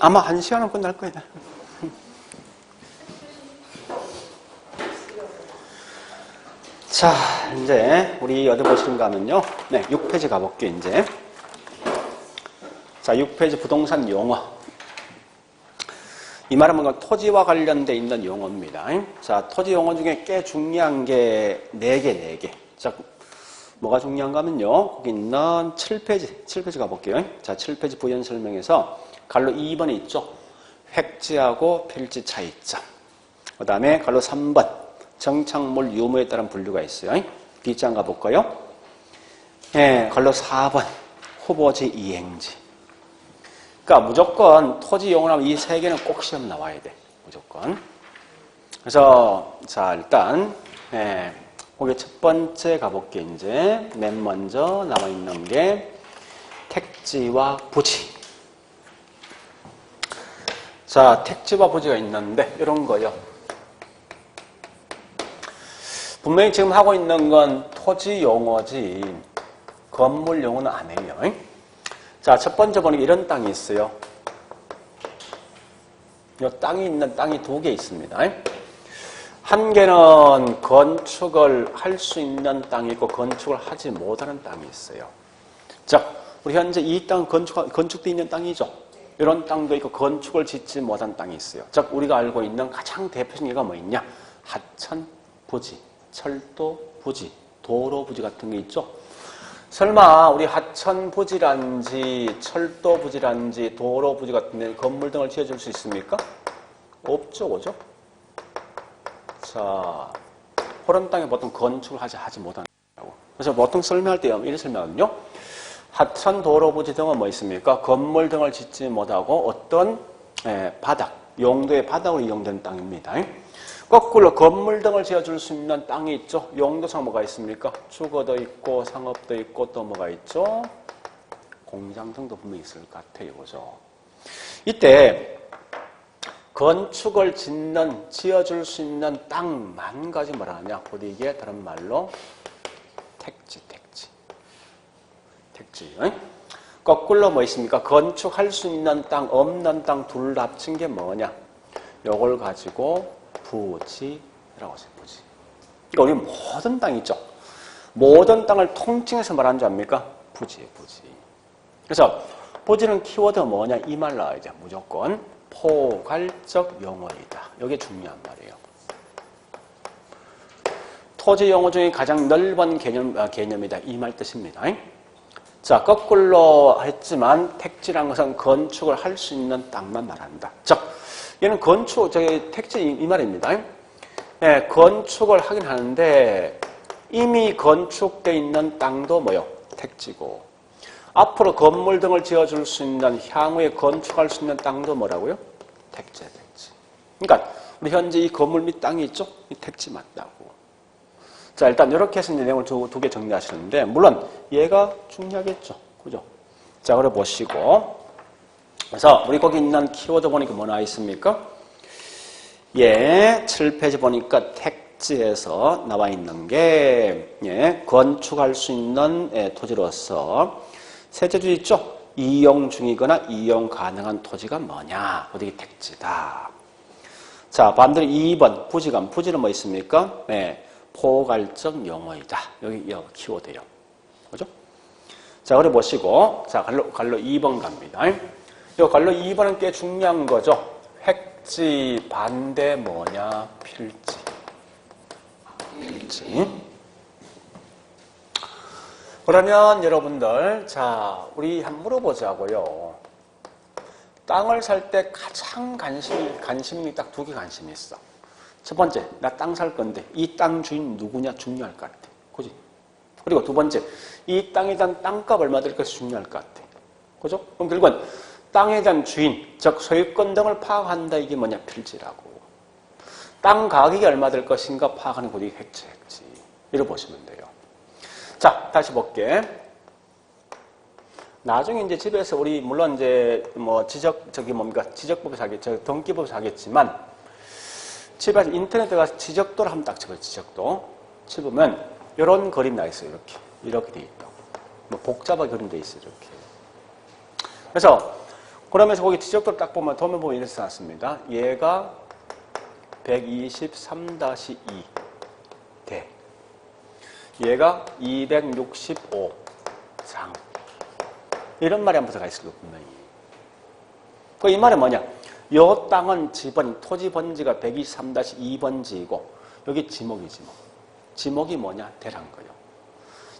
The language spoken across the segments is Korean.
아마 1시간은 끝날 거예요. 자, 이제 우리 어디 보시는가 하면요. 네, 6페이지 가볼게요, 이제. 자, 6페이지 부동산 용어. 이 말은 뭔가 토지와 관련돼 있는 용어입니다. 자, 토지 용어 중에 꽤 중요한 게 4개. 자, 뭐가 중요한가 하면요. 거기 있는 7페이지 가볼게요. 자, 7페이지 부연 설명에서 갈로 2번에 있죠. 획지하고 필지 차이점. 그 다음에 갈로 3번. 정착물 유무에 따른 분류가 있어요. 뒷장 가볼까요? 네, 갈로 4번. 후보지 이행지. 그러니까 무조건 토지 용어라면 이 3개는 꼭 시험 나와야 돼. 무조건. 그래서 자, 일단 거기 첫 번째 가볼게. 이제 맨 먼저 나와 있는 게 택지와 부지. 자, 택지와 부지가 있는데 이런 거요. 분명히 지금 하고 있는 건 토지 용어지 건물 용어는 아니에요. 자, 첫 번째 보니까 이런 땅이 있어요. 이 땅이 있는 땅이 2개 있습니다. 한 개는 건축을 할 수 있는 땅이 있고 건축을 하지 못하는 땅이 있어요. 자, 우리 현재 이 땅은 건축되어 있는 땅이죠. 이런 땅도 있고 건축을 짓지 못한 땅이 있어요. 즉, 우리가 알고 있는 가장 대표적인 예가 뭐 있냐? 하천 부지, 철도 부지, 도로 부지 같은 게 있죠. 설마 우리 하천 부지란지 철도 부지란지 도로 부지 같은 데 건물 등을 지어줄 수 있습니까? 없죠, 그죠? 자, 그런 땅에 보통 건축을 하지 못한다고. 그래서 보통 설명할 때 이렇게 설명하거든요. 하천 도로 부지 등은 뭐 있습니까? 건물 등을 짓지 못하고 어떤 바닥, 용도의 바닥으로 이용된 땅입니다. 거꾸로 건물 등을 지어줄 수 있는 땅이 있죠. 용도상 뭐가 있습니까? 주거도 있고 상업도 있고 또 뭐가 있죠? 공장 등도 분명히 있을 것 같아요. 그죠? 이때 건축을 지어줄 수 있는 땅만 가지 뭐라 하냐? 곧 이게 다른 말로 택지. 거꾸로 뭐 있습니까? 건축할 수 있는 땅, 없는 땅 둘 합친 게 뭐냐? 요걸 가지고 부지라고 해서 부지. 그러니까 우리 모든 땅 있죠. 모든 땅을 통칭해서 말하는 줄 압니까? 부지예요, 부지. 그래서 부지는 키워드 뭐냐? 이 말 나와야 돼. 무조건 포괄적 용어이다. 이게 중요한 말이에요. 토지 용어 중에 가장 넓은 개념이다. 이 말 뜻입니다. 자, 거꾸로 했지만 택지란 것은 건축을 할 수 있는 땅만 말한다. 즉, 얘는 택지 이 말입니다. 네, 건축을 하긴 하는데 이미 건축되어 있는 땅도 뭐요? 택지고 앞으로 건물 등을 지어줄 수 있는 향후에 건축할 수 있는 땅도 뭐라고요? 택지. 그러니까 우리 현재 이 건물 및 땅이 있죠? 이 택지 맞다고. 자, 일단 이렇게 해서 이제 내용을 두 개 정리하시는데 물론 얘가 중요하겠죠. 그죠? 자, 그래 보시고 그래서 우리 거기 있는 키워드 보니까 뭐 나와 있습니까? 7페이지 보니까 택지에서 나와 있는 게 건축할 수 있는 토지로서 셋째 주 있죠? 이용 중이거나 이용 가능한 토지가 뭐냐? 어디 택지다. 자, 반대로 2번 부지는 뭐 있습니까? 포괄적 용어이다. 여기 키워드예요. 그죠? 자, 그래 보시고 자, 갈로 2번 갑니다. 이 갈로 2번은 꽤 중요한 거죠. 획지 반대 뭐냐? 필지. 그러면 여러분들 자, 우리 한번 물어보자고요. 땅을 살 때 가장 관심이 딱 2개 관심이 있어. 첫 번째, 나 땅 살 건데 이 땅 주인 누구냐 중요할 것 같아. 그지? 그리고 두 번째, 이 땅에 대한 땅값 얼마 될 것이 중요할 것 같아. 그죠? 그럼 결국은 땅에 대한 주인, 즉 소유권 등을 파악한다. 이게 뭐냐? 필지라고. 땅 가격이 얼마 될 것인가 파악하는 것이 획지. 이렇게 보시면 돼요. 자, 다시 볼게. 나중에 이제 집에서 우리 물론 이제 뭐 지적법에서 하겠죠. 등기법에서 하겠지만 집에서 인터넷에 가서 지적도를 한번 딱 쳐봐요. 지적도 쳐보면 이런 그림 나 있어요. 이렇게 돼 있다고. 뭐 복잡하게 그림돼 있어요. 이렇게. 그래서 그러면서 거기 지적도를 딱 보면 도면 보면 이렇게 나왔습니다. 얘가 123-2 대. 얘가 265 상. 이런 말이 한 붙어가 있을 거예요, 분명히. 이 말은 뭐냐? 요 땅은 지번, 토지 번지가 123-2번지이고, 여기 지목이 지목. 지목이 뭐냐? 대란 거예요.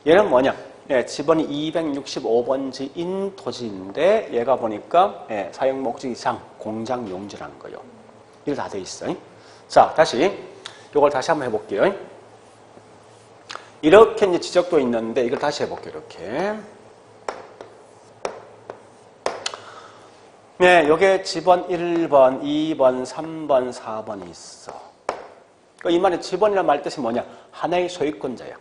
얘는 뭐냐? 예, 지번이 265번지인 토지인데, 얘가 보니까, 예, 사용 목적이 상, 공장 용지라는 거예요. 이거 다 돼 있어요. 자, 다시, 요걸 다시 한번 해볼게요. 이렇게 이제 지적도 있는데, 이걸 다시 해볼게요, 이렇게. 네, 요게 지번 1번, 2번, 3번, 4번이 있어. 이 말은 지번이라는 말 뜻이 뭐냐? 하나의 소유권자야.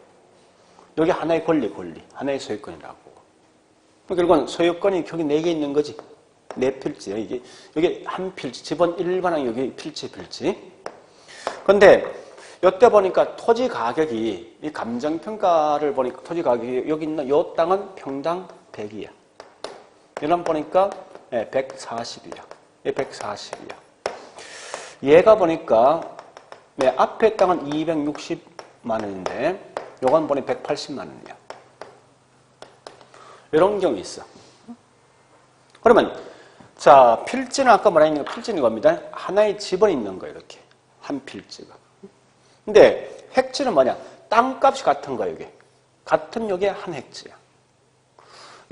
여기 하나의 권리, 하나의 소유권이라고. 결국은 소유권이 여기 4개 있는 거지. 4필지야, 이게 한 필지. 지번 1번은 여기 필지. 근데, 요때 보니까 토지 가격이, 이 감정평가를 보니까 토지 가격이 여기 있는 요 땅은 평당 100이야. 이런 보니까 140이야. 얘 140이야. 얘가 보니까 앞에 땅은 260만 원인데 요건 보니 180만 원이야. 이런 경우 있어. 그러면 자, 필지는 아까 뭐라 했는가? 필지는 겁니다. 하나의 지번이 있는 거예요. 이렇게. 한 필지가. 근데 획지는 뭐냐? 땅값이 같은 거예요. 이게. 같은 요게 한 획지야.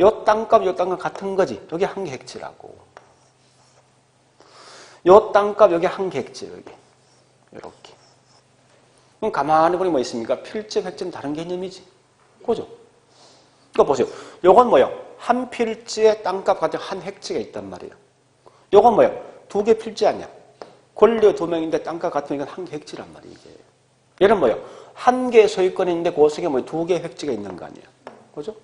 요 땅값, 요 땅값 같은 거지. 여기 한 개 획지라고. 요 땅값, 여기 한 개 획지, 여기. 요렇게. 그럼 가만히 보니 뭐 있습니까? 필지, 획지는 다른 개념이지. 그죠? 이거 보세요. 요건 뭐요? 한 필지에 땅값 같은 한 획지가 있단 말이에요. 요건 뭐요? 2개 필지 아니야? 권리가 2명인데 땅값 같은 이건 한 개 획지란 말이에요, 이게. 얘는 뭐요? 한 개의 소유권이 있는데 그 속에 뭐 2개의 획지가 있는 거 아니에요? 그죠?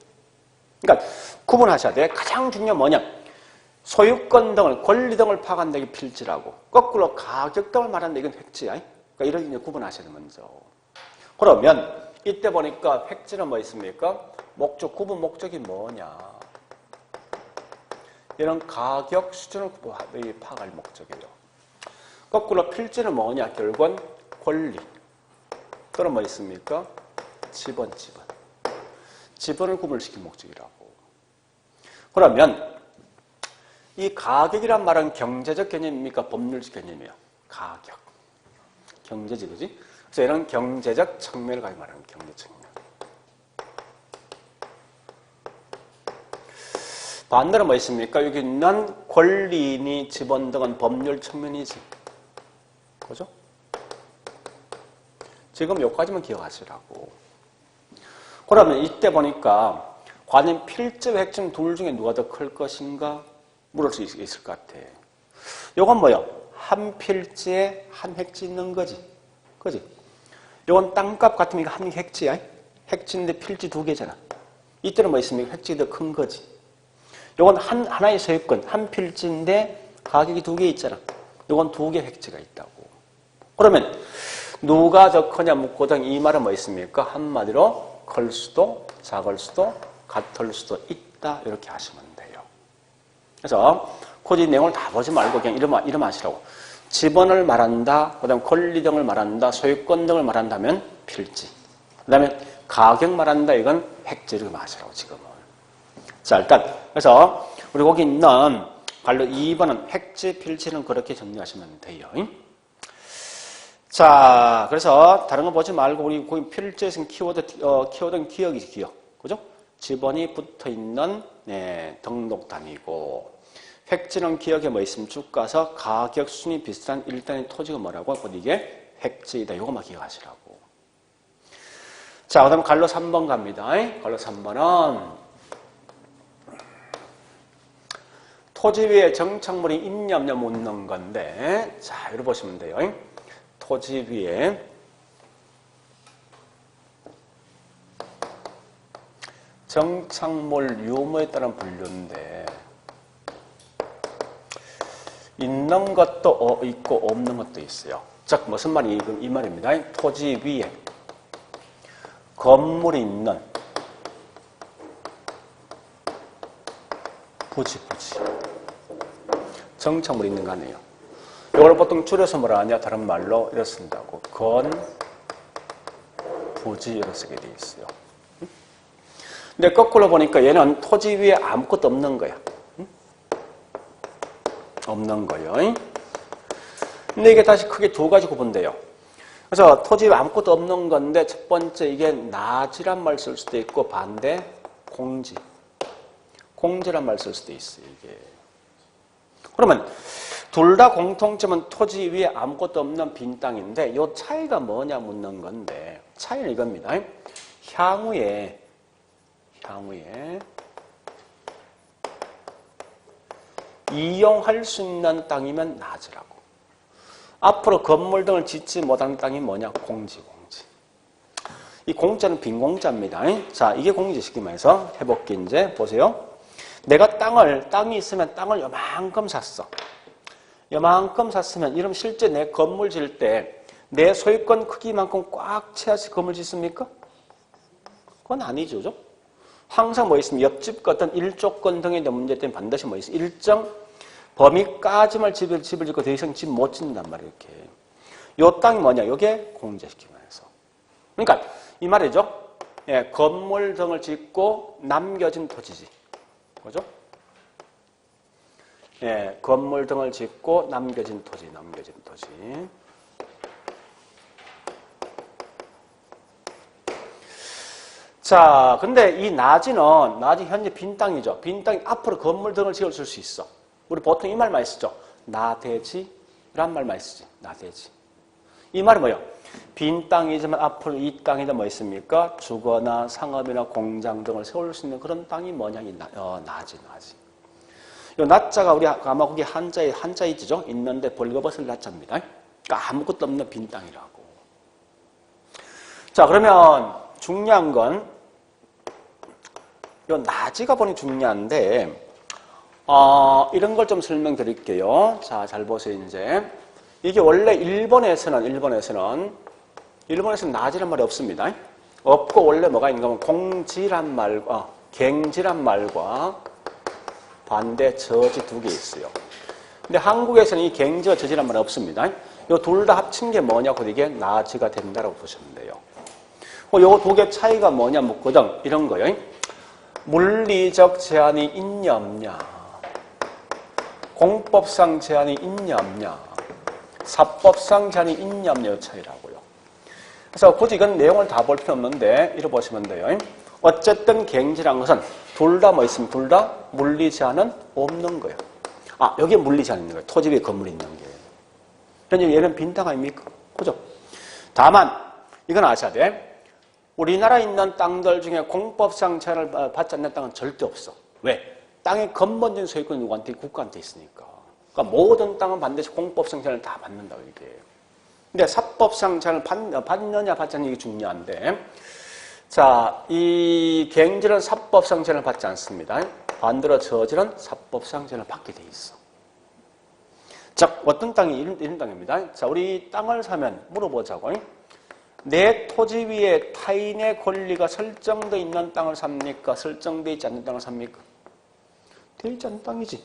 그러니까 구분하셔야 돼. 가장 중요한 뭐냐? 소유권 등을, 권리 등을 파악한다, 이게 필지라고. 거꾸로 가격 등을 말한다, 이건 획지야. 그러니까 이렇게 구분하셔야 돼, 먼저. 그러면 이때 보니까 획지는 뭐 있습니까? 목적, 구분 목적이 뭐냐? 이런 가격 수준을 파악할 목적이에요. 거꾸로 필지는 뭐냐? 결국은 권리. 또는 뭐 있습니까? 지번. 지번을 구분시킨 목적이라고. 그러면 이 가격이란 말은 경제적 개념입니까? 법률적 개념이에요. 가격. 경제지, 그지? 그래서 이런 경제적 측면을 가지고 말하는 경제 측면. 반대로 뭐 있습니까? 여기 있는 권리니 지번 등은 법률 측면이지. 그죠? 지금 여기까지만 기억하시라고. 그러면 이때 보니까 과연 필지, 획지 둘 중에 누가 더 클 것인가 물을 수 있을 것 같아. 요건 뭐요? 한 필지에 한 획지 있는 거지. 그지? 요건 땅값 같으면 한 획지야. 획지인데 필지 2개잖아. 이때는 뭐 있습니까? 획지 더 큰 거지. 요건 하나의 소유권, 한 필지인데 가격이 2개 있잖아. 요건 2개 획지가 있다고. 그러면 누가 더 크냐 묻거든. 이 말은 뭐 있습니까? 한마디로 클 수도 작을 수도 같을 수도 있다. 이렇게 하시면 돼요. 그래서 코디 내용을 다 보지 말고 그냥 이름 하시라고. 지번을 말한다. 그 다음에 권리 등을 말한다. 소유권 등을 말한다면 필지. 그 다음에 가격 말한다. 이건 획지를 마시라고 지금은. 자, 일단 그래서 우리 거기 있는 관로 2번은 획지, 필지는 그렇게 정리하시면 돼요. 자, 그래서 다른 거 보지 말고 우리 거기 필지에서는 키워드는 기억이지, 기억. 그죠? 지번이 붙어 있는 등록 단위고, 획지는 기억에 뭐 있으면 쭉 가서 가격 순위 비슷한 일단의 토지가 뭐라고? 이게 획지이다. 이거만 기억하시라고. 자, 그 다음에 갈로 3번 갑니다. 갈로 3번은 토지 위에 정착물이 있냐 없냐 묻는 건데, 자, 이렇게 보시면 돼요. 토지 위에 정착물 유무에 따른 분류인데 있는 것도 있고 없는 것도 있어요. 즉 무슨 말이 이 말입니다. 토지 위에 건물이 있는 부지 정착물이 있는 거 아니에요. 이걸 보통 줄여서 뭐라 하냐? 다른 말로 이렇게 쓴다고. 건, 부지 이렇게 쓰게 돼 있어요. 근데 거꾸로 보니까 얘는 토지 위에 아무것도 없는 거야. 없는 거예요. 근데 이게 다시 크게 두 가지 구분돼요. 그래서 토지 위에 아무것도 없는 건데 첫 번째 이게 낮이란 말 쓸 수도 있고 반대 공지. 공지란 말 쓸 수도 있어요. 이게. 그러면 둘 다 공통점은 토지 위에 아무것도 없는 빈 땅인데 이 차이가 뭐냐 묻는 건데 차이는 이겁니다. 향후에 이용할 수 있는 땅이면 낮으라고. 앞으로 건물 등을 짓지 못하는 땅이 뭐냐? 공지. 이 공짜는 빈 공짜입니다. 자, 이게 공지시키기 위해서 해볼게. 이제 보세요. 내가 땅이 있으면 땅을 요만큼 샀어. 요만큼 샀으면 이러면 실제 내 건물 지을 때 내 소유권 크기만큼 꽉 채워서 건물 짓습니까? 그건 아니죠. 그죠? 항상 뭐 있으면 옆집과 어떤 일조권 등의 문제 때문에 반드시 뭐 있어요. 일정 범위까지만 집을 짓고 더 이상 집 못 짓는단 말이에요. 이렇게. 요 땅이 뭐냐? 이게 공제시키기 위해서. 그러니까 이 말이죠. 예, 건물 등을 짓고 남겨진 토지지. 그죠? 예, 건물 등을 짓고 남겨진 토지. 자, 근데 이 낮이 현재 빈 땅이죠. 빈 땅이 앞으로 건물 등을 지어줄 수 있어. 우리 보통 이 말 많이 쓰죠. 나대지란 말 많이 쓰지. 나대지. 이 말은 뭐예요? 빈 땅이지만 앞으로 이 땅에다 뭐 있습니까? 주거나 상업이나 공장 등을 세울 수 있는 그런 땅이 뭐냐? 나지. 요 낮자가 우리 아마 거기 한자이죠? 있는데 벌거벗을 낮자입니다. 그러니까 아무것도 없는 빈 땅이라고. 자, 그러면 중요한 건 요 나지가 보니 중요한데 이런 걸 좀 설명드릴게요. 자, 잘 보세요. 이제 이게 원래 일본에서는 나지란 말이 없습니다. 없고 원래 뭐가 있는가 하면 공지란 말과 갱지란 말과 반대 저지 두 개 있어요. 근데 한국에서는 이 갱지와 저지란 말이 없습니다. 요 둘 다 합친 게 뭐냐고 이게 나지가 된다라고 보시면 돼요. 요거 두 개 차이가 뭐냐 묻거든. 이런 거예요. 물리적 제한이 있냐 없냐. 공법상 제한이 있냐 없냐. 사법상 제한이 있냐 없냐의 차이라고요. 그래서 굳이 이건 내용을 다 볼 필요 없는데 이렇게 보시면 돼요. 어쨌든 갱지란 것은 둘 다 뭐 있으면 둘 다 물리 제한은 없는 거예요. 여기에 물리 제한이 있는 거예요. 토지 위에 건물이 있는 게. 그러니까 얘는 빈 땅 아닙니까? 그죠? 다만 이건 아셔야 돼. 우리나라에 있는 땅들 중에 공법상 제한을 받지 않는 땅은 절대 없어. 왜? 땅의 근본적인 소유권이 누구한테? 국가한테 있으니까. 그러니까 모든 땅은 반드시 공법상 제한을 다 받는다고 이게. 근데 사법상 제한을 받느냐 받지 않느냐 이게 중요한데, 자, 이 갱지는 사법상 제한을 받지 않습니다. 반대로 저지는 사법상 제한을 받게 돼 있어. 자, 어떤 땅이 이런 땅입니다. 자, 우리 땅을 사면 물어보자고. 내 토지 위에 타인의 권리가 설정되어 있는 땅을 삽니까? 설정되어 있지 않는 땅을 삽니까? 되어 있지 않는 땅이지.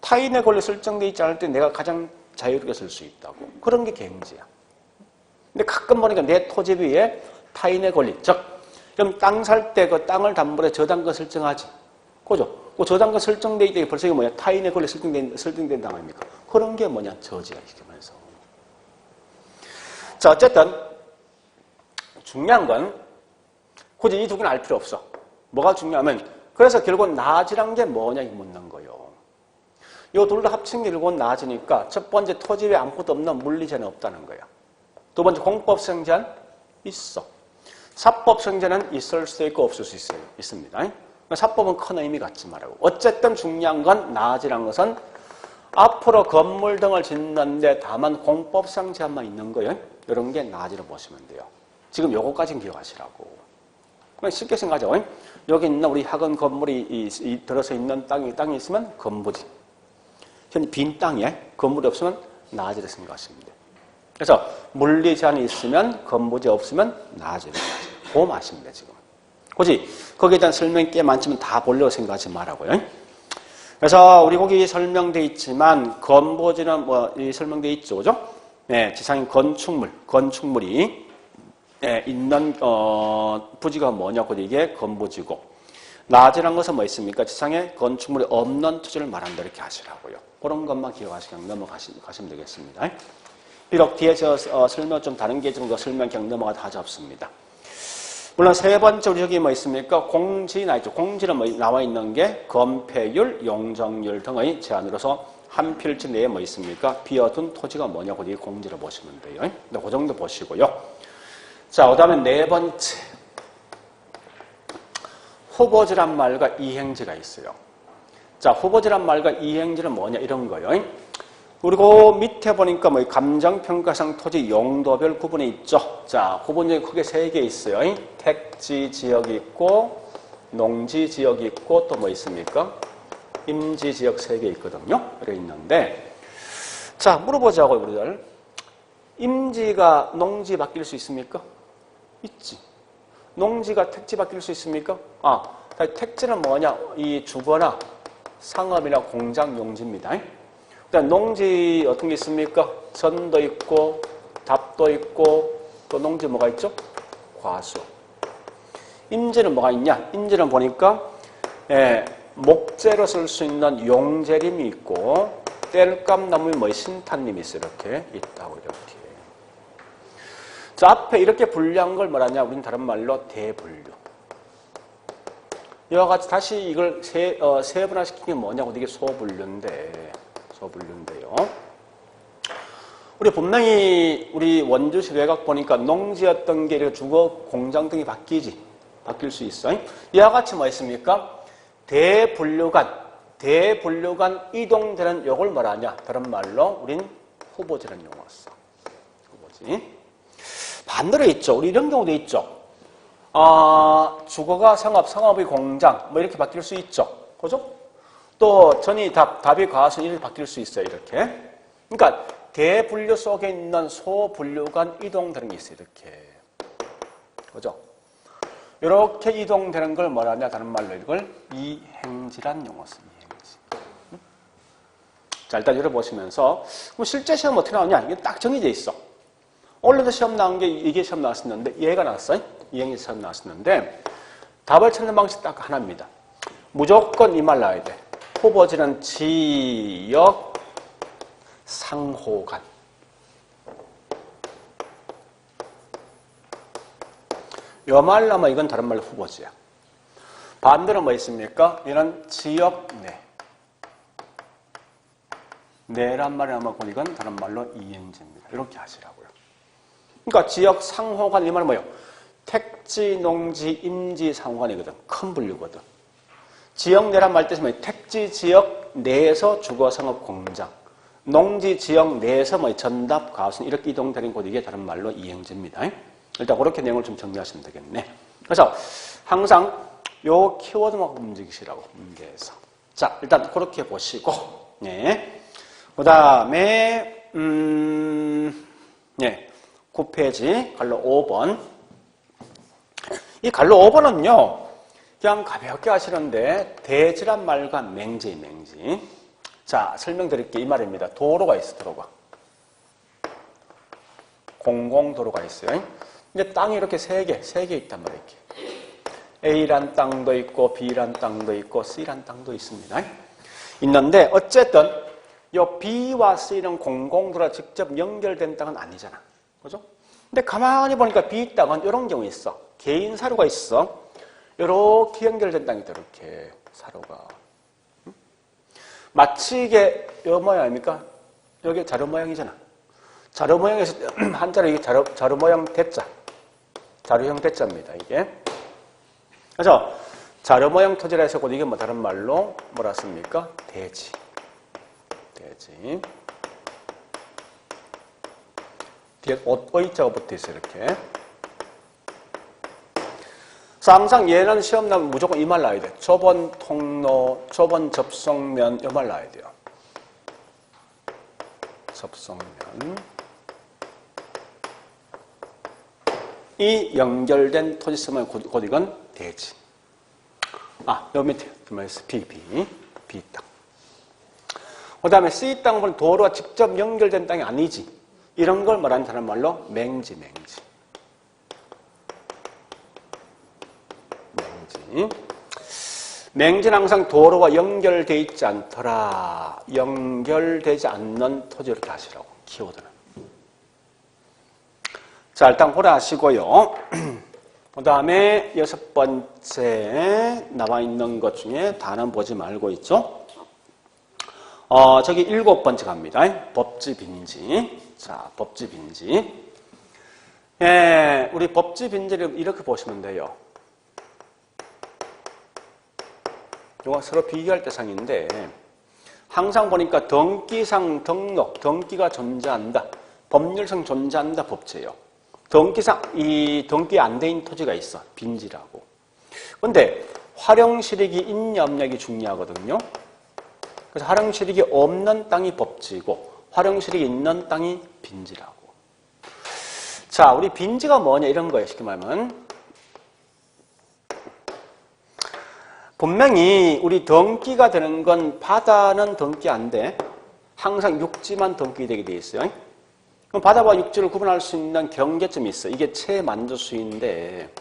타인의 권리 설정되어 있지 않을 때 내가 가장 자유롭게 쓸 수 있다고. 그런 게 갱지야. 근데 가끔 보니까 내 토지 위에 타인의 권리, 즉 그럼 땅 살 때 그 땅을 담보로 저당권 설정하지. 그죠? 그 저당권 설정되어 있다. 벌써 이게 뭐야? 타인의 권리 설정된 땅 아닙니까? 그런 게 뭐냐? 저지야. 이렇게 말해서. 자, 어쨌든 중요한 건 굳이 이 두 개는 알 필요 없어. 뭐가 중요하면 그래서 결국은 나지란 게 뭐냐 이거 묻는 거예요. 이 둘 다 합친 게 결국은 나지니까 첫 번째 토지 위에 아무것도 없는 물리 제한이 없다는 거야. 두 번째 공법상 제한 있어. 사법상 제한은 있을 수도 있고 없을 수 있습니다. 사법은 큰 의미 갖지 말라고. 어쨌든 중요한 건 나지란 것은 앞으로 건물 등을 짓는데 다만 공법상 제한만 있는 거예요. 이런 게 나지로 보시면 돼요. 지금 요거까지는 기억하시라고. 쉽게 생각하죠. 여기 있는 우리 학원 건물이 들어서 있는 땅이 있으면 건부지. 현재 빈 땅에 건물이 없으면 나지를 생각하시면 돼요. 그래서 물리 제한이 있으면 건부지 없으면 나지를. 그거 아십니다, 지금. 굳이 거기에 대한 설명이 꽤 많지만 다 보려고 생각하지 말라고요. 그래서 우리 거기 설명돼 있지만 건보지는 뭐 이 설명돼 있죠, 그죠? 네, 지상의 건축물이 네, 있는 부지가 뭐냐고 이게 건보지고 낮이라는 것은 뭐 있습니까? 지상에 건축물이 없는 토지를 말한다 이렇게 하시라고요. 그런 것만 기억하시고 넘어가시면 되겠습니다. 비록 뒤에 설명 좀 다른 게 정도 설명 그냥 넘어가도 하지 없습니다. 물론 세 번째 우리 저기 뭐 있습니까? 공지 나 있죠. 공지는 뭐 나와 있는 게 건폐율, 용적률 등의 제한으로서 한 필지 내에 뭐 있습니까? 비어둔 토지가 뭐냐고 이 공지를 보시면 돼요. 네, 그 정도 보시고요. 자, 그다음에 네 번째 후보지란 말과 이행지가 있어요. 자, 후보지란 말과 이행지는 뭐냐 이런 거예요. 그리고 밑에 보니까 뭐 감정평가상 토지 용도별 구분이 있죠. 자, 구분이 크게 세 개 있어요. 택지 지역이 있고, 농지 지역이 있고, 또 뭐 있습니까? 임지 지역 세 개 있거든요. 이렇게 있는데, 자, 물어보자고요, 우리들. 임지가 농지 바뀔 수 있습니까? 있지. 농지가 택지 바뀔 수 있습니까? 아, 택지는 뭐냐? 이 주거나 상업이나 공장 용지입니다. 일단 농지 어떤 게 있습니까? 전도 있고 답도 있고 또 농지 뭐가 있죠? 과수. 임지는 뭐가 있냐? 임지는 보니까 목재로 쓸 수 있는 용재림이 있고 땔감나무의 뭐 신탄림이 있어요. 이렇게 있다고 이렇게. 자, 앞에 이렇게 분류한 걸 뭐라냐? 우리는 다른 말로 대분류. 이와 같이 다시 이걸 세분화시킨 게 뭐냐고 이게 소분류인데요. 우리 분명히 우리 원주시 외곽 보니까 농지였던 게 주거 공장 등이 바뀔 수 있어요. 이와 같이 뭐 있습니까? 대분류간 이동되는 요걸 뭐라냐? 다른 말로 우린 후보지라는 용어를 써. 후보지. 반대로 있죠. 우리 이런 경우도 있죠. 주거가 상업이 공장, 뭐 이렇게 바뀔 수 있죠. 그죠? 또 전이 답이 과수 이렇게 바뀔 수 있어요. 이렇게. 그러니까 대분류 속에 있는 소분류간 이동되는 게 있어요. 이렇게. 그죠? 이렇게 이동되는 걸 뭐라냐? 다른 말로 이걸 이행지란 용어 씁니다. 이행지. 자, 일단 열어보시면서 그럼 실제 시험 어떻게 나오냐? 이게 딱 정해져 있어. 원래도 시험 나온 게 이게 시험 나왔었는데 얘가 나왔어요. 이행지 시험 나왔었는데 답을 찾는 방식 딱 하나입니다. 무조건 이 말 나와야 돼. 후보지는 지역 상호간. 요 말 나면 이건 다른 말로 후보지야. 반대로 뭐 있습니까? 이는 지역 내. 내란 말이 나면 이건 다른 말로 이행지입니다. 이렇게 하시라고요. 그러니까 지역 상호간 이 말은 뭐예요? 택지, 농지, 임지, 상호간이거든. 큰 분류거든. 지역 내란 말 뜻이 뭐예요? 택지 지역 내에서 주거, 상업, 공장. 농지 지역 내에서 뭐 전답, 가순 이렇게 이동되는 곳 이게 다른 말로 이행지입니다. 일단 그렇게 내용을 좀 정리하시면 되겠네. 그래서 항상 요 키워드만 움직이시라고 문제에서. 자, 일단 그렇게 보시고, 네. 그 다음에 9페이지 갈로 5번. 이 갈로 5번은요, 그냥 가볍게 하시는데 대지란 말과 맹지. 자, 설명드릴게요. 이 말입니다. 도로가 있어, 도로가. 공공도로가 있어요. 근데 땅이 이렇게 세 개 있단 말이에요. A란 땅도 있고 B란 땅도 있고 C란 땅도 있습니다. 있는데 어쨌든 요 B와 C는 공공도로가 직접 연결된 땅은 아니잖아. 그죠? 근데 가만히 보니까 B 땅은 이런 경우 있어. 개인 사료가 있어. 이렇게 연결된 땅이 있다. 이렇게 사료가. 마치 이게 요 모양 아닙니까? 여기 자료 모양이잖아. 자료 모양에서 한자로 이게 자료 모양 대자. 자료형 대자입니다. 이게. 그래서 자료 모양 토지라 해서 이게 뭐 다른 말로 뭐라 씁니까? 대지. 뒤에 어이자가 붙어 있어요. 이렇게. 그래서 항상 얘는 시험 나면 무조건 이 말 나와야 돼. 좁은 통로, 좁은 접속면 이 말 나와야 돼요. 접속면. 이 연결된 토지 쓰면 곧 이건 대지. 요 밑에 B 땅. 그 다음에 C 땅은 도로와 직접 연결된 땅이 아니지. 이런 걸 말하는 사람 말로 맹지. 맹지는 항상 도로와 연결되어 있지 않더라. 연결되지 않는 토지로 다시라고. 키워드는. 자, 일단 고려하시고요. 그 다음에 6번째 나와 있는 것 중에 다는 보지 말고 있죠. 저기 7번째 갑니다. 법지 빈지. 자, 법지 빈지. 예, 우리 법지 빈지를 이렇게 보시면 돼요. 이거 서로 비교할 대상인데, 항상 보니까 등기상 등록, 등기가 존재한다. 법률상 존재한다 법제예요. 등기상, 이 등기 안 돼 있는 토지가 있어. 빈지라고. 근데 활용실익이 있냐 없냐가 중요하거든요. 그래서 활용실익이 없는 땅이 법지고 활용실익이 있는 땅이 빈지라고. 자, 우리 빈지가 뭐냐 이런 거예요. 쉽게 말하면. 분명히 우리 등기가 되는 건 바다는 등기 안 돼. 항상 육지만 등기되게 돼 있어요. 그럼 바다와 육지를 구분할 수 있는 경계점이 있어. 이게 채만조수위인데,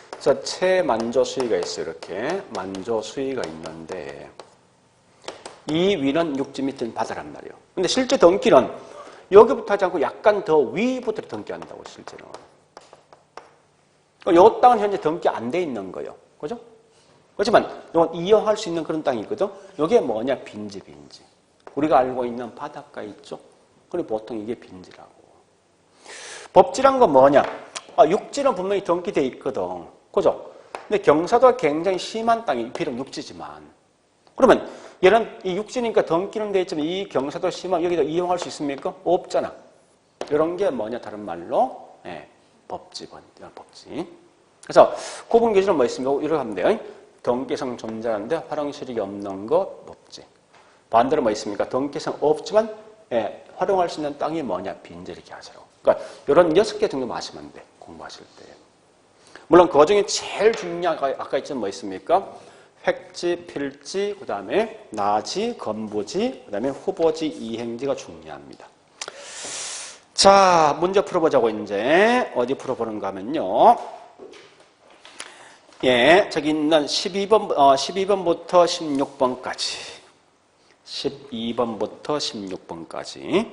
그래서 채만조수위가 있어요. 이렇게 만조수위가 있는데 이 위는 육지 밑은 바다란 말이에요. 근데 실제 등기는 여기부터 하지 않고 약간 더 위부터 등기한다고 실제는. 이 땅은 현재 등기 안 돼 있는 거예요. 그죠? 그렇지만 이건 이용할 수 있는 그런 땅이 있거든. 이게 뭐냐? 빈지. 우리가 알고 있는 바닷가 있죠? 그리고 보통 이게 빈지라고. 법지란 건 뭐냐? 육지는 분명히 등기돼 있거든. 그죠? 근데 경사도가 굉장히 심한 땅이 비록 육지지만. 그러면 얘는 이 육지니까 등기는 돼 있지만 이 경사도 심한 여기다 이용할 수 있습니까? 없잖아. 이런 게 뭐냐? 다른 말로 법지. 그래서 구분 기준은 뭐 있습니까? 이렇게 하면 돼요. 등기성 존재하는데 활용실익이 없는 거 법지. 반대로 뭐 있습니까? 등기성 없지만 활용할 수 있는 땅이 뭐냐? 빈지 이렇게 하시라고. 그러니까 이런 6개 정도 마시면 돼. 공부하실 때. 물론 그 중에 제일 중요한 아까 있던 뭐 있습니까? 획지, 필지, 그 다음에 나지, 건부지, 그 다음에 후보지, 이행지가 중요합니다. 자, 문제 풀어보자고 이제 어디 풀어보는가 하면요. 예, 저기 있는 12번부터 16번까지. 12번부터 16번까지.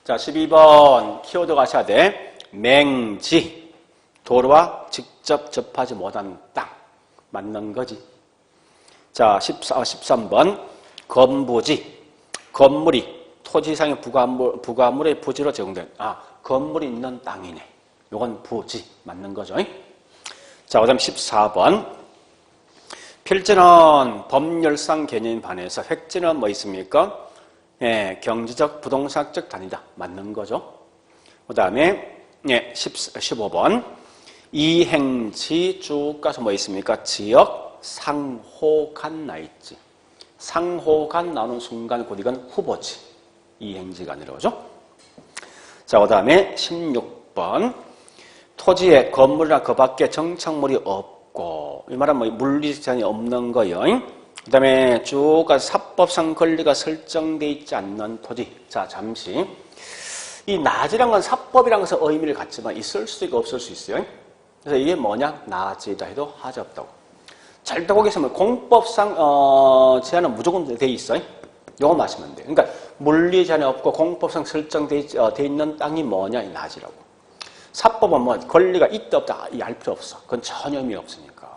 자, 12번 키워드 가셔야 돼. 맹지. 도로와 직접 접하지 못한 땅. 맞는 거지. 자, 13번. 건부지. 건물이 토지상의 부가물의 부지로 제공된, 건물이 있는 땅이네. 요건 부지. 맞는 거죠. 자, 그 다음 14번. 필지는 법률상 개념에 반해서 획지는 뭐 있습니까? 경제적, 부동산적 단위다. 맞는 거죠. 그 다음에 15번. 이행지 쭉 가서 뭐 있습니까? 지역, 상호간 나 있지. 상호간 나오는 순간 곧 이건 후보지. 이행지가 아니라 그죠? 자, 그 다음에 16번. 토지에 건물이나 그 밖에 정착물이 없고, 이 말은 뭐 물리재산이 없는 거요. 그 다음에 쭉 가서 사법상 권리가 설정되어 있지 않는 토지. 자, 잠시. 이 나지란 건 사법이란 것은 의미를 갖지만 있을 수도 있고 없을 수 있어요. 그래서 이게 뭐냐? 나지다 해도 하지 없다고. 잘 듣고 계시면 공법상 제한은 무조건 돼 있어요. 이거 마시면 돼요. 그러니까 물리 제한이 없고 공법상 설정돼 있는 땅이 뭐냐? 이 나지라고. 사법은 뭐 권리가 있다 없다 알 필요 없어. 그건 전혀 의미 없으니까.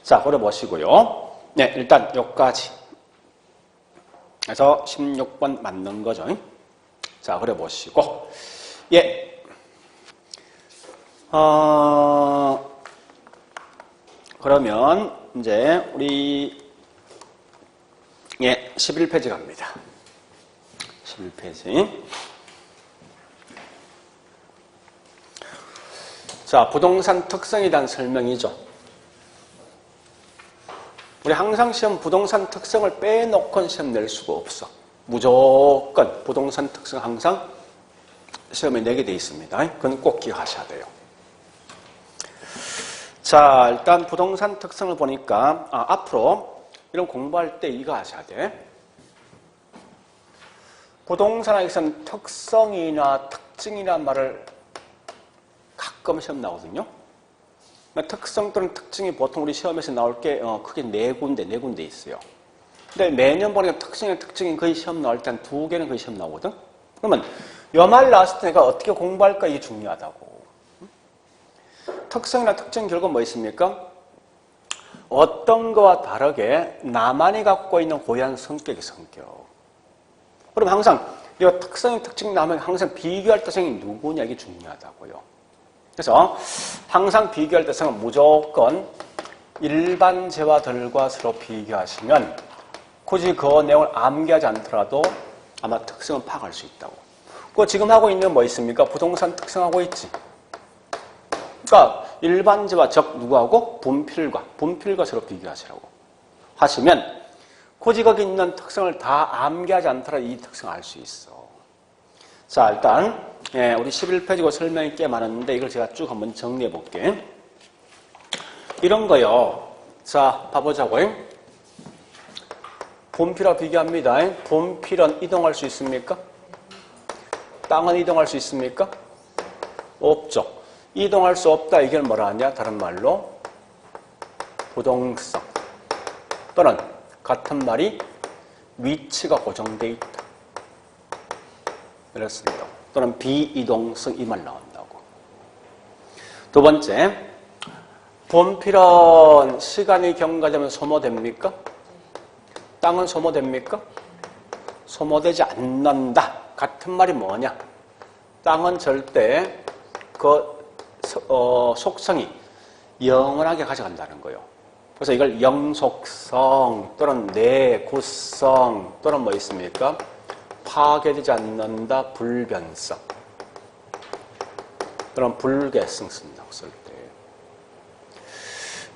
자, 그래 보시고요. 네, 일단 여기까지. 그래서 16번 맞는 거죠. 자, 그래 보시고. 예. 그러면 이제 우리 11페이지 갑니다. 11페이지. 자, 부동산 특성에 대한 설명이죠. 우리 항상 시험 부동산 특성을 빼놓고는 시험 낼 수가 없어. 무조건 부동산 특성 항상 시험에 내게 돼 있습니다. 그건 꼭 기억하셔야 돼요. 자, 일단 부동산 특성을 보니까 앞으로 이런 공부할 때 이거 아셔야 돼. 부동산에서는 특성이나 특징이란 말을 가끔 시험 나오거든요. 특성 또는 특징이 보통 우리 시험에서 나올 게 크게 네 군데 있어요. 근데 매년 보니까 특징이나 특징이 거의 시험 나올 때 한 2개는 거의 시험 나오거든. 그러면 요 말 나왔을 때 내가 어떻게 공부할까 이게 중요하다고. 특성이나 특징 결국은 뭐 있습니까? 어떤 거와 다르게 나만이 갖고 있는 고유한 성격의 성격. 그럼 항상 이 특성의 특징 나면 항상 비교할 대상이 누구냐 이게 중요하다고요. 그래서 항상 비교할 대상은 무조건 일반 재화들과 서로 비교하시면 굳이 그 내용을 암기하지 않더라도 아마 특성은 파악할 수 있다고. 그 지금 하고 있는 뭐 있습니까? 부동산 특성하고 있지. 그러니까 일반 재화 즉 누구하고? 분필과 서로 비교하시라고 하시면 굳이 거기 있는 특성을 다 암기하지 않더라도 이 특성을 알 수 있어. 자, 일단 우리 11페이지고 설명이 꽤 많았는데 이걸 제가 쭉 한번 정리해 볼게. 이런 거요. 자, 봐보자고. 분필하고 비교합니다. 분필은 이동할 수 있습니까? 땅은 이동할 수 있습니까? 없죠. 이동할 수 없다. 이걸 뭐라 하냐? 다른 말로 부동성 또는 같은 말이 위치가 고정되어 있다. 이렇습니다. 또는 비이동성 이 말 나온다고. 두 번째, 분필은 시간이 경과되면 소모됩니까? 땅은 소모됩니까? 소모되지 않는다. 같은 말이 뭐냐? 땅은 절대 그 속성이 영원하게 가져간다는 거예요. 그래서 이걸 영속성 또는 내구성 또는 뭐 있습니까? 파괴되지 않는다. 불변성 또는 불개성 쓴다고 쓸 때.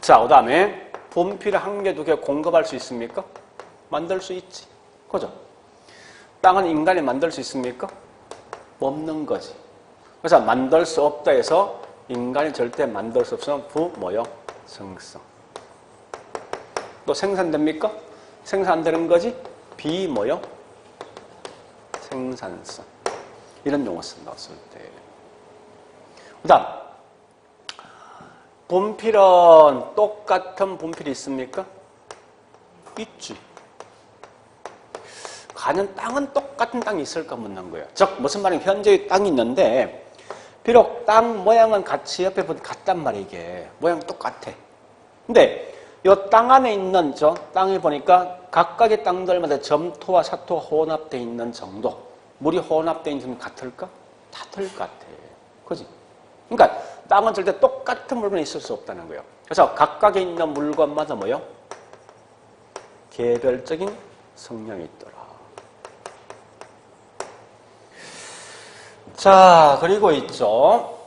자, 그 다음에 분필을 한 개, 두 개 공급할 수 있습니까? 만들 수 있지. 그죠? 땅은 인간이 만들 수 있습니까? 없는 거지. 그래서 만들 수 없다 해서 인간이 절대 만들 수 없으면 부모형성성. 또 생산됩니까? 생산 안 되는 거지? 비모형 생산성. 이런 용어 쓴다고 쓸 때. 그 다음, 분필은 똑같은 분필이 있습니까? 있지. 과연 땅은 똑같은 땅이 있을까 묻는 거예요. 즉 무슨 말이냐면 현재 땅이 있는데 비록 땅 모양은 같이 옆에 같단 말이야. 이게 모양 똑같아. 근데 이 땅 안에 있는 땅에 보니까 각각의 땅들마다 점토와 사토가 혼합되어 있는 정도, 물이 혼합되어 있는 점이 같을까? 다를 것 같아. 그지? 그러니까 땅은 절대 똑같은 물건이 있을 수 없다는 거예요. 그래서 각각에 있는 물건마다 뭐요? 개별적인 성향이 있더라. 자, 그리고 있죠.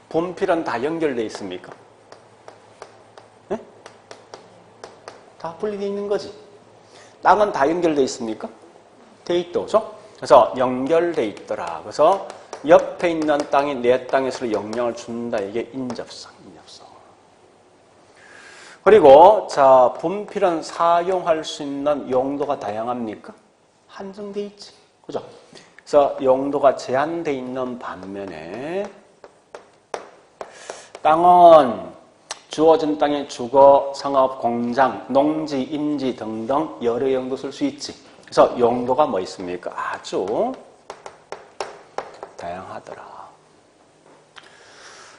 분필은 다 연결되어 있습니까? 네? 다 분리되어 있는 거지. 땅은 다 연결되어 있습니까? 돼 있죠. 그래서 연결되어 있더라. 그래서 옆에 있는 땅이 내 땅에 서로 영향을 준다. 이게 인접성. 그리고 자, 분필은 사용할 수 있는 용도가 다양합니까? 한정되어 있지. 그죠? 그래서 용도가 제한되어 있는 반면에 땅은 주어진 땅에 주거, 상업, 공장, 농지, 임지 등등 여러 용도 쓸 수 있지. 그래서 용도가 뭐 있습니까? 아주 다양하더라.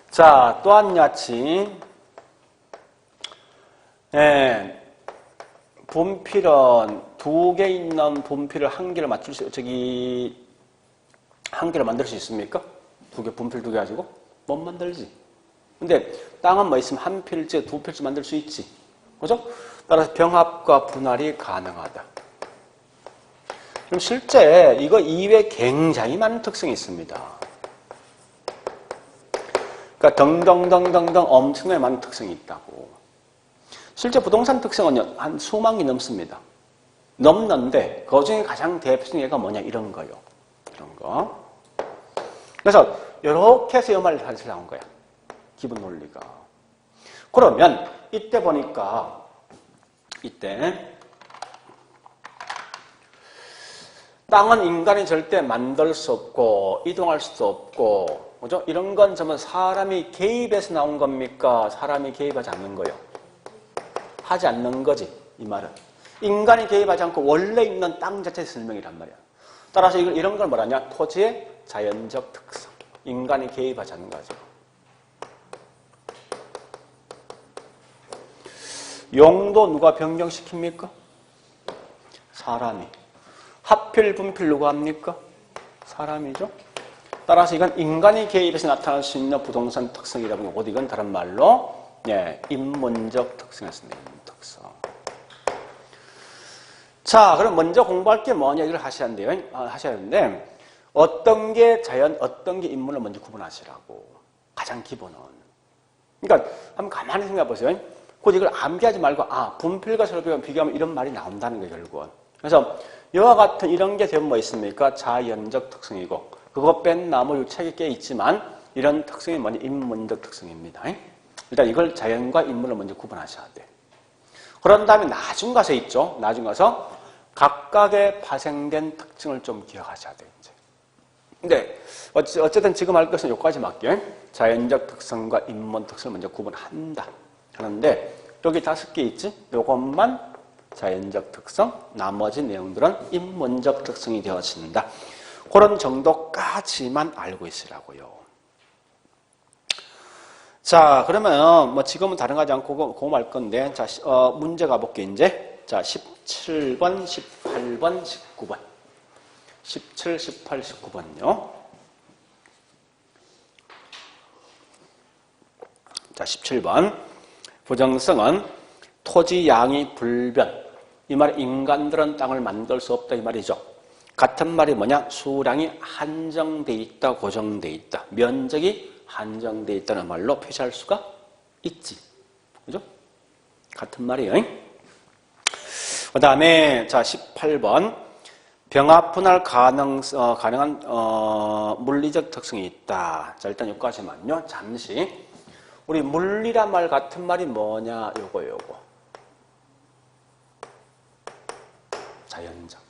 자, 또한 같이 분필은 두 개 있는 분필을 한 개를 맞출 수, 한 개를 만들 수 있습니까? 분필 두 개 가지고? 못 만들지. 근데 땅은 뭐 있으면 한 필지, 두 필지 만들 수 있지. 그죠? 따라서 병합과 분할이 가능하다. 그럼 실제 이거 이외에 굉장히 많은 특성이 있습니다. 그러니까 등등등등등 엄청나게 많은 특성이 있다고. 실제 부동산 특성은 한 수만 개 넘습니다. 넘는데 그 중에 가장 대표적인 예가 뭐냐 이런 거요. 이런 거. 그래서 이렇게 해서 이 말을 사실 나온 거야. 기본 논리가. 그러면 이때 보니까 이때 땅은 인간이 절대 만들 수 없고 이동할 수도 없고 그죠? 이런 건 전부 사람이 개입해서 나온 겁니까? 사람이 개입하지 않는 거요. 하지 않는 거지 이 말은. 인간이 개입하지 않고 원래 있는 땅 자체의 설명이란 말이야. 따라서 이런 걸 뭐라냐? 토지의 자연적 특성. 인간이 개입하지 않는 거죠. 용도 누가 변경시킵니까? 사람이. 합필, 분필 누가 합니까? 사람이죠. 따라서 이건 인간이 개입해서 나타날 수 있는 부동산 특성이라고 하고 이건 다른 말로 인문적 특성이었습니다. 인문적 특성. 자, 그럼 먼저 공부할 게 뭐냐 이걸 하셔야 되는데 어떤 게 자연, 어떤 게 인문을 먼저 구분하시라고. 가장 기본은. 그러니까 한번 가만히 생각해 보세요. 곧 이걸 암기하지 말고 분필과 설비와 비교하면 이런 말이 나온다는 거예요, 결국은. 그래서 이와 같은 이런 게 되면 뭐 있습니까? 자연적 특성이고 그거 뺀 나머지 책에 꽤 있지만 이런 특성이 뭐냐? 인문적 특성입니다. 일단 이걸 자연과 인문을 먼저 구분하셔야 돼. 그런 다음에 나중 가서 있죠. 나중 가서 각각의 파생된 특징을 좀 기억하셔야 돼요. 이제. 근데 어쨌든 지금 할 것은 여기까지 맞게 자연적 특성과 인문 특성을 먼저 구분한다. 하는데 여기 5개 있지? 요것만 자연적 특성, 나머지 내용들은 인문적 특성이 되어진다. 그런 정도까지만 알고 있으라고요. 자, 그러면 뭐 지금은 다른 거 하지 않고 그거 말 건데, 자, 문제 가볼게요, 이제. 자, 17번, 18번, 19번. 17, 18, 19번요. 자, 17번. 부정성은 토지 양이 불변. 이 말 인간들은 땅을 만들 수 없다 이 말이죠. 같은 말이 뭐냐? 수량이 한정돼 있다, 고정돼 있다. 면적이 한정돼 있다는 말로 표시할 수가 있지. 그죠? 같은 말이에요. 그 다음에 자 18번 병합 분할 가능한 물리적 특성이 있다. 자 일단 여기까지만요. 잠시 우리 물리란 말 같은 말이 뭐냐? 요거. 자연적.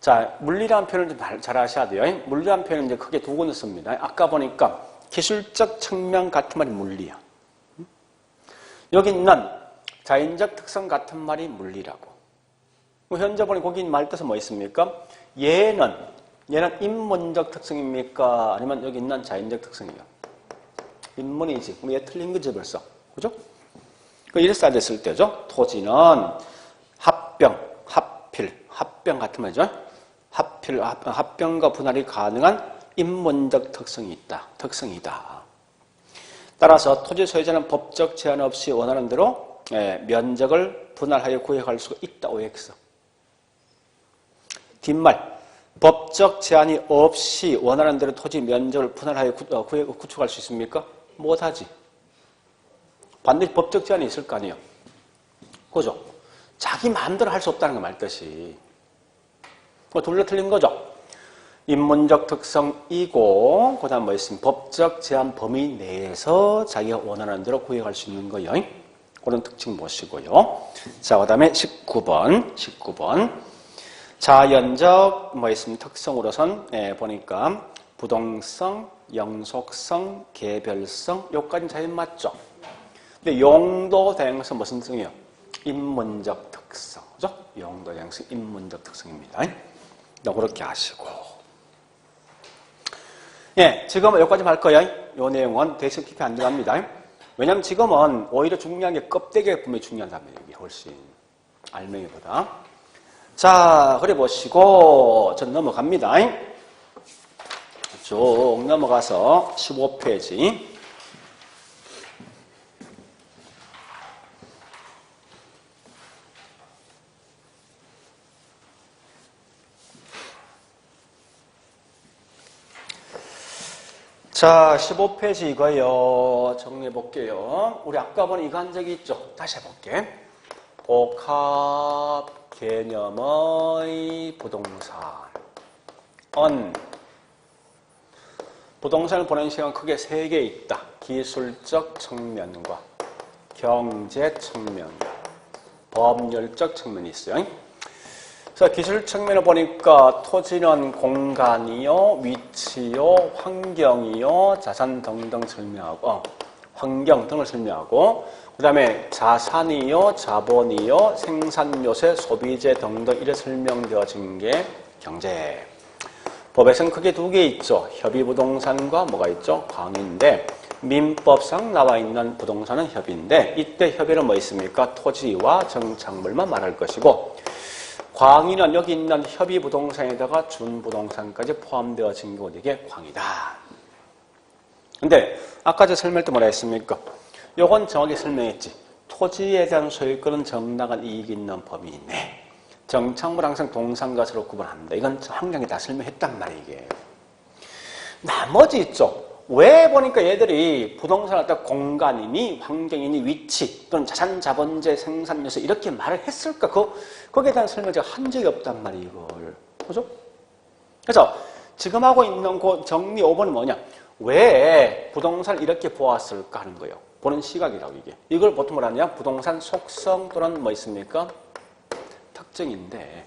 자, 물리라는 표현을 좀 잘 아셔야 돼요. 물리라는 표현은 이제 크게 두 군데 씁니다. 아까 보니까 기술적 측면 같은 말이 물리야. 여기 있는 자연적 특성 같은 말이 물리라고. 현재 보니 거기 말 뜻은 뭐 있습니까? 얘는 인문적 특성입니까? 아니면 여기 있는 자연적 특성이요? 인문이지. 그럼 얘 틀린 거지 벌써. 그죠? 이래서 됐을 때죠. 토지는 합병 같은 말이죠. 합병과 분할이 가능한 인문적 특성이다. 따라서 토지 소유자는 법적 제한 없이 원하는 대로 면적을 분할하여 구획할 수가 있다. OX. 뒷말. 법적 제한이 없이 원하는 대로 토지 면적을 분할하여 구축할 수 있습니까? 못하지. 반드시 법적 제한이 있을 거 아니에요. 그죠? 자기 마음대로 할 수 없다는 거 말뜻이. 둘러 틀린 거죠. 인문적 특성이고 그다음 뭐 있습니까? 법적 제한 범위 내에서 자기가 원하는 대로 구획할 수 있는 거예요. 그런 특징 보시고요. 자, 그다음에 19번. 자연적 뭐 있습니까? 특성으로선 보니까 부동성, 영속성, 개별성 요까지는 자연 맞죠. 근데 용도 다양성 무슨 특성이에요? 인문적 특성. 그죠? 용도 다양성 인문적 특성입니다. 그렇게 하시고. 지금은 여기까지 할 거예요. 이 내용은 대신 깊이 안 들어갑니다. 왜냐면 지금은 오히려 중요한 게 껍데기가 분명히 중요하다면 여기 훨씬 알맹이보다. 자, 그래 보시고 전 넘어갑니다. 쭉 넘어가서 15페이지. 자, 15페이지 이거요. 정리해 볼게요. 우리 아까 본 이거 한 적이 있죠? 다시 해볼게. 복합 개념의 부동산. 부동산을 보는 시간 크게 3개 있다. 기술적 측면과 경제 측면과 법률적 측면이 있어요. 그래서 기술 측면을 보니까 토지는 공간이요, 위치요, 환경이요, 자산 등등 설명하고, 환경 등을 설명하고, 그 다음에 자산이요, 자본이요, 생산요새, 소비재 등등 이래 설명되어진 게 경제. 법에서는 크게 두 개 있죠. 협의부동산과 뭐가 있죠? 광인데 민법상 나와 있는 부동산은 협의인데 이때 협의는 뭐 있습니까? 토지와 정착물만 말할 것이고 광인은 여기 있는 협의부동산에다가 준부동산까지 포함되어진 게 이게 광이다. 근데 아까 저 설명할 때 뭐라 했습니까? 요건 정확히 설명했지. 토지에 대한 소유권은 정당한 이익이 있는 범위 있네. 정착물 항상 동산과서로 구분한다. 이건 환경에 다 설명했단 말이에요, 이게. 나머지 있죠. 왜 보니까 얘들이 부동산을 갖다 공간이니 환경이니 위치 또는 자산, 자본재, 생산 요소 이렇게 말을 했을까? 거기에 대한 설명을 제가 한 적이 없단 말이에요, 이걸. 그죠? 그래서 지금 하고 있는 그 정리 5번은 뭐냐? 왜 부동산을 이렇게 보았을까 하는 거예요. 보는 시각이라고 이게. 이걸 보통 뭐라 하냐? 부동산 속성 또는 뭐 있습니까? 특성인데,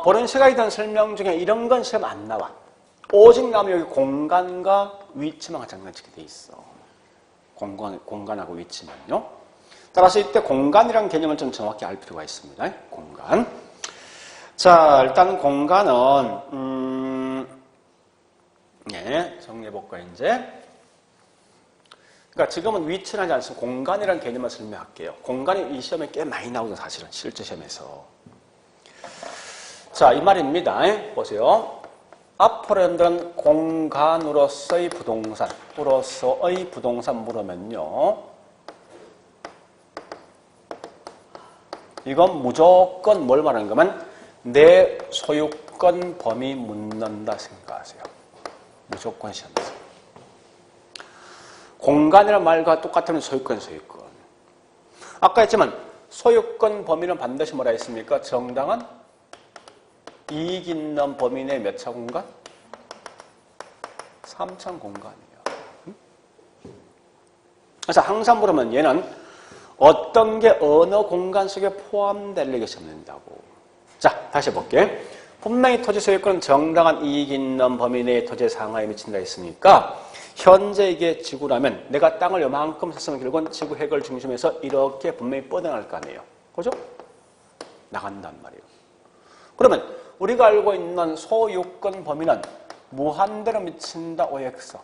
보는 시각에 대한 설명 중에 이런 건 시험 안 나와. 오직 나면 여기 공간과 위치만 장난치게 돼 있어. 공간하고 위치만요. 따라서 이때 공간이라는 개념을 좀 정확히 알 필요가 있습니다. 공간. 자, 일단 공간은, 정리해볼까요, 이제? 그러니까 지금은 위치는 하지 않습니다. 공간이라는 개념을 설명할게요. 공간이 이 시험에 꽤 많이 나오죠, 사실은. 실제 시험에서. 자, 이 말입니다. 보세요. 앞으로 여러분들은 공간으로서의 부동산, 으로서의 부동산 물으면요. 이건 무조건 뭘 말하는 거면 내 소유권 범위 묻는다 생각하세요. 무조건 시험에서. 공간이라는 말과 똑같으면 소유권. 아까 했지만 소유권 범위는 반드시 뭐라 했습니까? 정당한 이익 있는 범위 내 몇 차 공간? 3차 공간이에요. 그래서 항상 물으면 얘는 어떤 게 어느 공간 속에 포함될 것이 없는다고. 자, 다시 해볼게. 분명히 토지 소유권은 정당한 이익 있는 범위 내의 토지의 상하에 미친다 했으니까 현재 이게 지구라면 내가 땅을 요만큼 샀으면 결국은 지구 핵을 중심해서 이렇게 분명히 뻗어나갈 거 아니에요. 그죠? 나간단 말이에요. 그러면 우리가 알고 있는 소유권 범위는 무한대로 미친다 OX.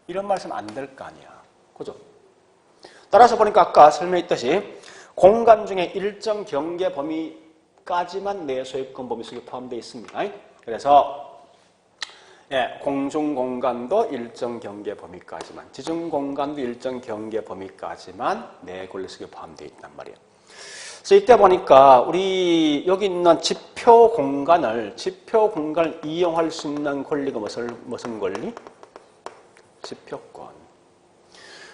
이런 말씀 안 될 거 아니야. 그죠? 따라서 보니까 아까 설명했듯이 공간 중에 일정 경계 범위까지만 내 소유권 범위 속에 포함되어 있습니다. 그래서 공중공간도 일정 경계 범위까지만, 지중공간도 일정 경계 범위까지만 내 권리 속에 포함되어 있단 말이에요. 그래서 이때 보니까 우리 여기 있는 지표 공간을 이용할 수 있는 권리가 무슨 권리? 지표권.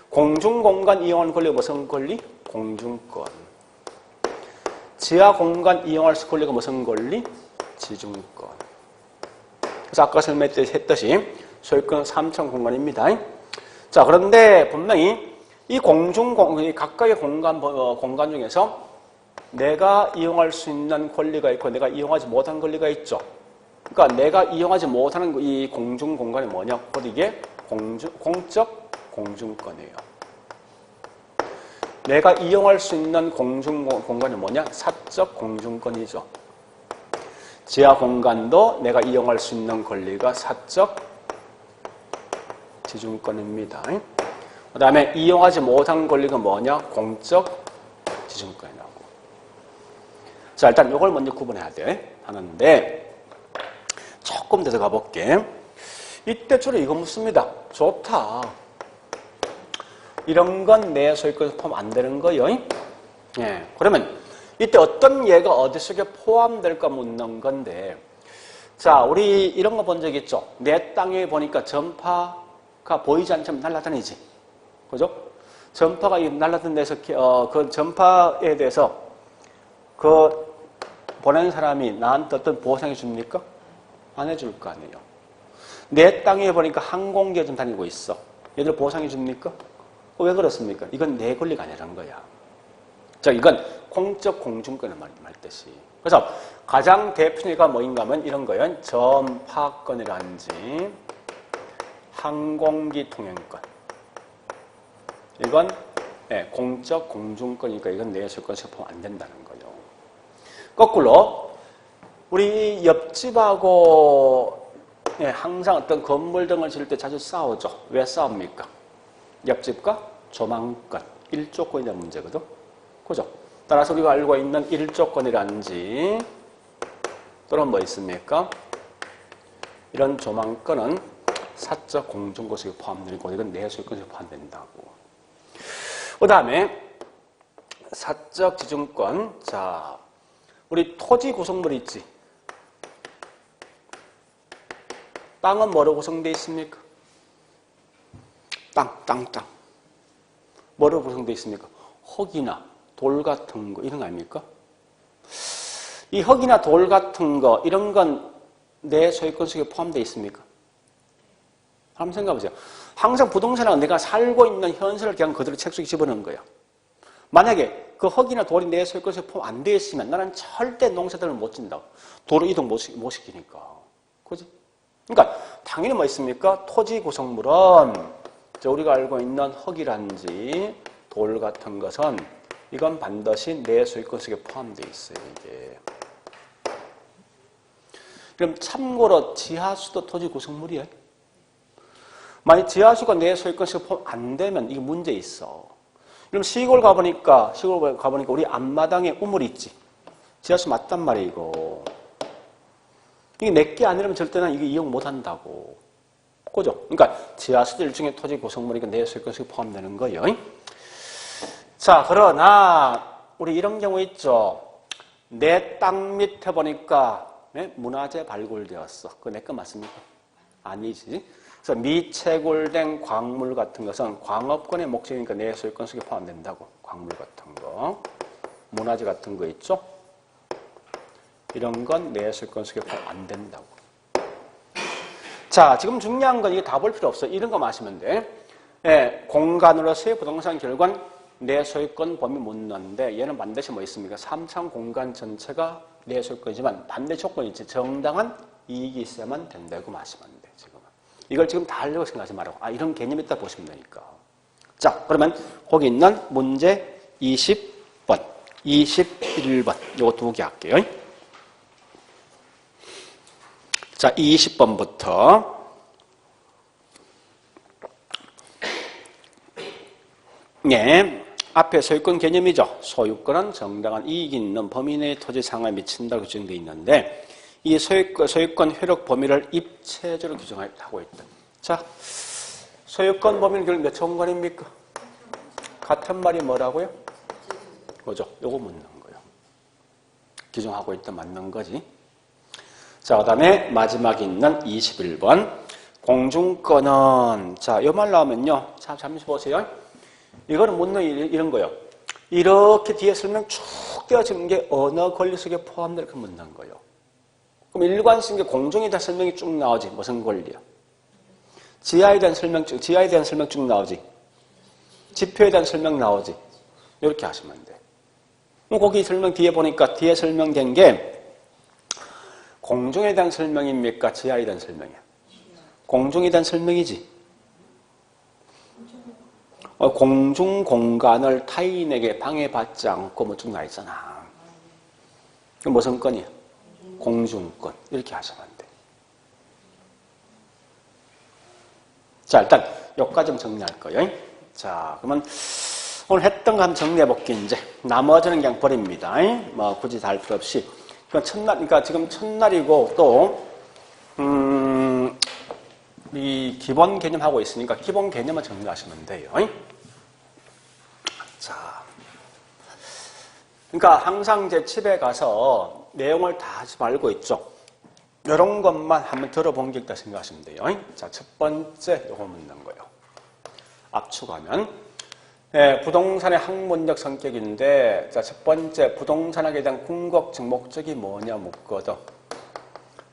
공중공간 이용하는 권리가 무슨 권리? 공중권. 지하공간 이용할 수 있는 권리가 무슨 권리? 지중권. 그래서 아까 설명했듯이 소유권은 3층 공간입니다. 자, 그런데 분명히 이 각각의 공간 중에서 내가 이용할 수 있는 권리가 있고 내가 이용하지 못한 권리가 있죠. 그러니까 내가 이용하지 못하는 이 공중 공간이 뭐냐? 곧 이게 공적 공중권이에요. 내가 이용할 수 있는 공중 공간이 뭐냐? 사적 공중권이죠. 지하 공간도 내가 이용할 수 있는 권리가 사적 지중권입니다. 그 다음에 이용하지 못한 권리가 뭐냐? 공적 지중권이라고. 자, 일단 이걸 먼저 구분해야 돼. 하는데 조금 더 들어가 볼게. 이때 주로 이거 묻습니다. 좋다. 이런 건 내 소유권에서 포함 안 되는 거예요. 그러면 이때 어떤 예가 어디 속에 포함될까 묻는 건데, 자, 우리 이런 거 본 적 있죠? 내 땅에 보니까 전파가 보이지 않지만 날아다니지. 그죠? 전파가 날아다니는 데서, 그 전파에 대해서 보낸 사람이 나한테 어떤 보상해 줍니까? 안 해줄 거 아니에요. 내 땅에 보니까 항공기가 좀 다니고 있어. 얘들 보상해 줍니까? 왜 그렇습니까? 이건 내 권리가 아니라는 거야. 자, 이건 공적 공중권을 말듯이. 그래서 가장 대표가 뭐인가 하면 이런 거예요. 전파권이라든지 항공기 통행권. 이건 공적 공중권이니까 이건 내 소유권에서 포함 안 된다는 거예요. 거꾸로 우리 옆집하고 항상 어떤 건물 등을 지을 때 자주 싸우죠. 왜 싸웁니까? 옆집과 조망권, 일조권에 대한 문제거든. 그죠? 따라서 우리가 알고 있는 일조권이라든지 또는 뭐 있습니까? 이런 조망권은 사적 공중고소에 포함되고 이건 내 소유권에 포함된다고. 그 다음에 사적 지중권. 자, 우리 토지 구성물 있지? 땅은 뭐로 구성되어 있습니까? 땅. 뭐로 구성되어 있습니까? 흙이나 돌 같은 거, 이런 거 아닙니까? 이 흙이나 돌 같은 거, 이런 건 내 소유권 속에 포함되어 있습니까? 한번 생각해 보세요. 항상 부동산은 내가 살고 있는 현실을 그냥 그대로 책 속에 집어넣은 거예요. 만약에 그 흙이나 돌이 내 소유권 속에 포함 안 되어 있으면 나는 절대 농사들을 못 짓는다고. 도로 이동 못 시키니까. 그지? 그러니까 당연히 뭐 있습니까? 토지 구성물은 우리가 알고 있는 흙이란지 돌 같은 것은 이건 반드시 내 소유권 속에 포함되어 있어요. 이게. 그럼 참고로 지하수도 토지 구성물이에요. 만약 지하수가 내 소유권 속에 포함 안 되면 이게 문제 있어. 그럼 시골 가보니까 우리 앞마당에 우물 있지. 지하수 맞단 말이에요, 이거. 이게 내게 아니라면 절대 난 이게 이용 못 한다고. 그죠? 그러니까 지하수도 일종의 토지 구성물이니까 내 소유권 속에 포함되는 거예요. 자, 그러나 우리 이런 경우 있죠. 내 땅 밑에 보니까 문화재 발굴되었어. 그거 내 거 맞습니까? 아니지. 그래서 미채굴된 광물 같은 것은 광업권의 목적이니까 내 소유권 속에 포함된다고. 광물 같은 거. 문화재 같은 거 있죠? 이런 건 내 소유권 속에 포함 안 된다고. 자, 지금 중요한 건 이게 다 볼 필요 없어. 이런 거 마시면 돼. 공간으로서의 부동산 결과는 내 소유권 범위 못 넣는데 얘는 반드시 뭐 있습니까? 3차 공간 전체가 내 소유권이지만 반대 조건이 있지. 정당한 이익이 있어야만 된다고 마시면 돼. 지금 이걸 지금 다 하려고 생각하지 말고 이런 개념이 있다 보시면 되니까. 자, 그러면 거기 있는 문제 20번, 21번 요거 두 개 할게요. 자, 20번부터 앞에 소유권 개념이죠. 소유권은 정당한 이익이 있는 범위 내의 토지 상황에 미친다고 규정되어 있는데 이 소유권 효력 범위를 입체적으로 규정하고 있다. 자, 소유권 범위는 결국 몇 차원관입니까? 같은 말이 뭐라고요? 그죠? 요거 묻는 거예요. 규정하고 있다 맞는 거지. 자, 그 다음에 마지막에 있는 21번. 공중권은, 자, 요 말 나오면요. 자, 잠시 보세요. 이거는 묻는 이런 거예요. 이렇게 뒤에 설명 쭉 떼어지는 게 어느 권리 속에 포함될 그 묻는 거예요. 그럼 일관성의 공중에 대한 설명이 쭉 나오지. 무슨 권리야? 지하에 대한 설명 쭉 나오지. 지표에 대한 설명 나오지. 이렇게 하시면 돼. 그럼 거기 설명 뒤에 보니까 뒤에 설명된 게 공중에 대한 설명입니까? 지하에 대한 설명이야. 공중에 대한 설명이지. 공중 공간을 타인에게 방해받지 않고 뭐 쭉 나 있잖아. 그럼 무슨 건이야? 공중권. 이렇게 하시면 돼. 자, 일단 여기까지 좀 정리할 거예요. 자, 그러면 오늘 했던 거 한번 정리해 볼게. 이제 나머지는 그냥 버립니다. 뭐 굳이 다 할 필요 없이. 그러니까 지금 첫날이고 또 이 기본 개념 하고 있으니까 기본 개념만 정리하시면 돼요. 자, 그러니까 항상 제 집에 가서 내용을 다 알고 있죠. 이런 것만 한번 들어본 게 있다 생각하시면 돼요. 자, 첫 번째 요거 묻는 거예요. 압축하면 부동산의 학문적 성격인데, 자, 첫 번째 부동산학에 대한 궁극적 목적이 뭐냐 묻거든.